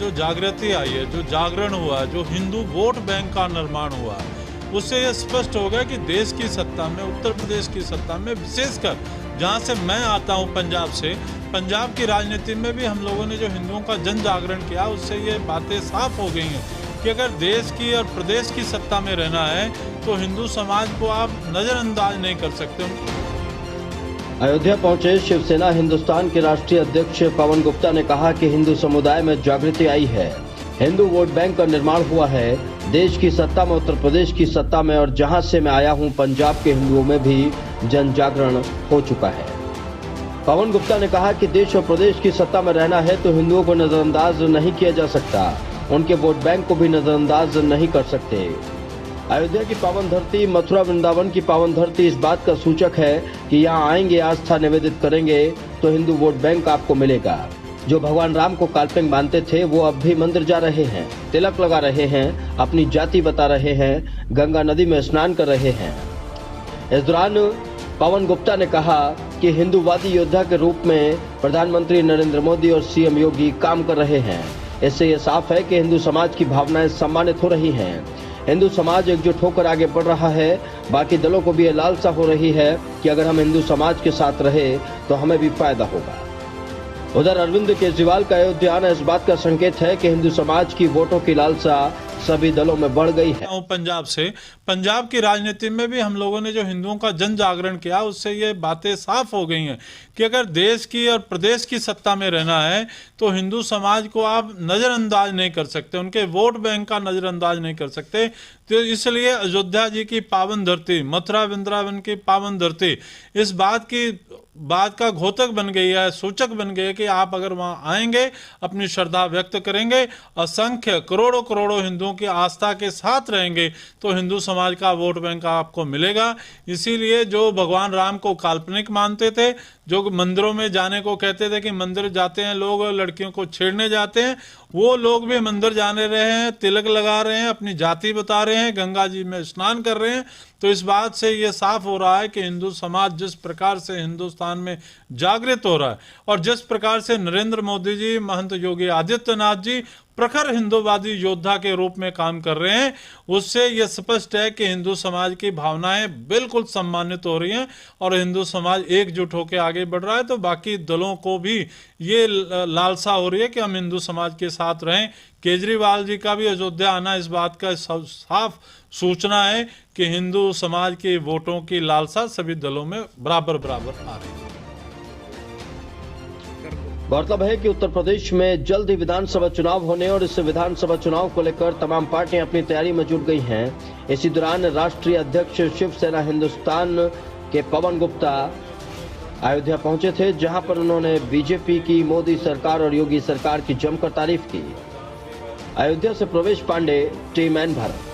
जो जागृति आई है, जो जागरण हुआ है, जो हिंदू वोट बैंक का निर्माण हुआ है, उससे यह स्पष्ट हो गया कि देश की सत्ता में, उत्तर प्रदेश की सत्ता में, विशेषकर जहाँ से मैं आता हूँ पंजाब से, पंजाब की राजनीति में भी हम लोगों ने जो हिंदुओं का जन जागरण किया, उससे ये बातें साफ हो गई हैं कि अगर देश की और प्रदेश की सत्ता में रहना है तो हिंदू समाज को आप नज़रअंदाज नहीं कर सकते। अयोध्या पहुंचे शिवसेना हिंदुस्तान के राष्ट्रीय अध्यक्ष पवन गुप्ता ने कहा कि हिंदू समुदाय में जागृति आई है, हिंदू वोट बैंक का निर्माण हुआ है, देश की सत्ता में, उत्तर प्रदेश की सत्ता में और जहां से मैं आया हूं पंजाब के हिंदुओं में भी जन जागरण हो चुका है। पवन गुप्ता ने कहा कि देश और प्रदेश की सत्ता में रहना है तो हिंदुओं को नजरअंदाज नहीं किया जा सकता, उनके वोट बैंक को भी नजरअंदाज नहीं कर सकते। अयोध्या की पावन धरती, मथुरा वृंदावन की पावन धरती इस बात का सूचक है कि यहाँ आएंगे, आस्था निवेदित करेंगे तो हिंदू वोट बैंक आपको मिलेगा। जो भगवान राम को काल्पनिक मानते थे वो अब भी मंदिर जा रहे हैं, तिलक लगा रहे हैं, अपनी जाति बता रहे हैं, गंगा नदी में स्नान कर रहे हैं। इस दौरान पवन गुप्ता ने कहा कि हिंदूवादी योद्धा के रूप में प्रधानमंत्री नरेंद्र मोदी और सीएम योगी काम कर रहे हैं। इससे यह साफ है कि हिंदू समाज की भावनाएं सम्मानित हो रही हैं। हिंदू समाज एकजुट होकर आगे बढ़ रहा है। बाकी दलों को भी ये लालसा हो रही है कि अगर हम हिंदू समाज के साथ रहे तो हमें भी फायदा होगा। उधर अरविंद केजरीवाल का अयोध्या आना इस बात का संकेत है कि हिंदू समाज की वोटों की लालसा सभी दलों में बढ़ गई है। पंजाब से, पंजाब की राजनीति में भी हम लोगों ने जो हिंदुओं का जन जागरण किया, उससे ये बातें साफ हो गई हैं कि अगर देश की और प्रदेश की सत्ता में रहना है तो हिंदू समाज को आप नज़रअंदाज नहीं कर सकते, उनके वोट बैंक का नज़रअंदाज नहीं कर सकते। तो इसलिए अयोध्या जी की पावन धरती, मथुरा वृंदावन की पावन धरती इस बात का घोतक बन गई है, सूचक बन गई है कि आप अगर वहाँ आएंगे, अपनी श्रद्धा व्यक्त करेंगे, असंख्य करोड़ों करोड़ों हिंदुओं की आस्था के साथ रहेंगे तो हिंदू समाज का वोट बैंक आपको मिलेगा। इसीलिए जो भगवान राम को काल्पनिक मानते थे, जो मंदिरों में जाने को कहते थे कि मंदिर जाते हैं लोग, लड़कियों को छेड़ने जाते हैं, वो लोग भी मंदिर जाने रहे हैं, तिलक लगा रहे हैं, अपनी जाति बता रहे हैं, गंगा जी में स्नान कर रहे हैं। तो इस बात से ये साफ हो रहा है कि हिंदू समाज जिस प्रकार से हिंदुस्तान में जागृत हो रहा है और जिस प्रकार से नरेंद्र मोदी जी, महंत योगी आदित्यनाथ जी प्रखर हिंदूवादी योद्धा के रूप में काम कर रहे हैं, उससे यह स्पष्ट है कि हिंदू समाज की भावनाएं बिल्कुल सम्मानित हो रही हैं और हिंदू समाज एकजुट होकर आगे बढ़ रहा है। तो बाकी दलों को भी ये लालसा हो रही है कि हम हिंदू समाज के साथ रहें। केजरीवाल जी का भी अयोध्या आना इस बात का साफ सूचना है कि हिंदू समाज के वोटों की लालसा सभी दलों में बराबर बराबर आ रही है। गौरतलब है कि उत्तर प्रदेश में जल्द ही विधानसभा चुनाव होने और इस विधानसभा चुनाव को लेकर तमाम पार्टियां अपनी तैयारी में जुट गई हैं। इसी दौरान राष्ट्रीय अध्यक्ष शिवसेना हिंदुस्तान के पवन गुप्ता अयोध्या पहुंचे थे, जहां पर उन्होंने बीजेपी की मोदी सरकार और योगी सरकार की जमकर तारीफ की। अयोध्या से प्रवेश पांडे, टीम एन भारत।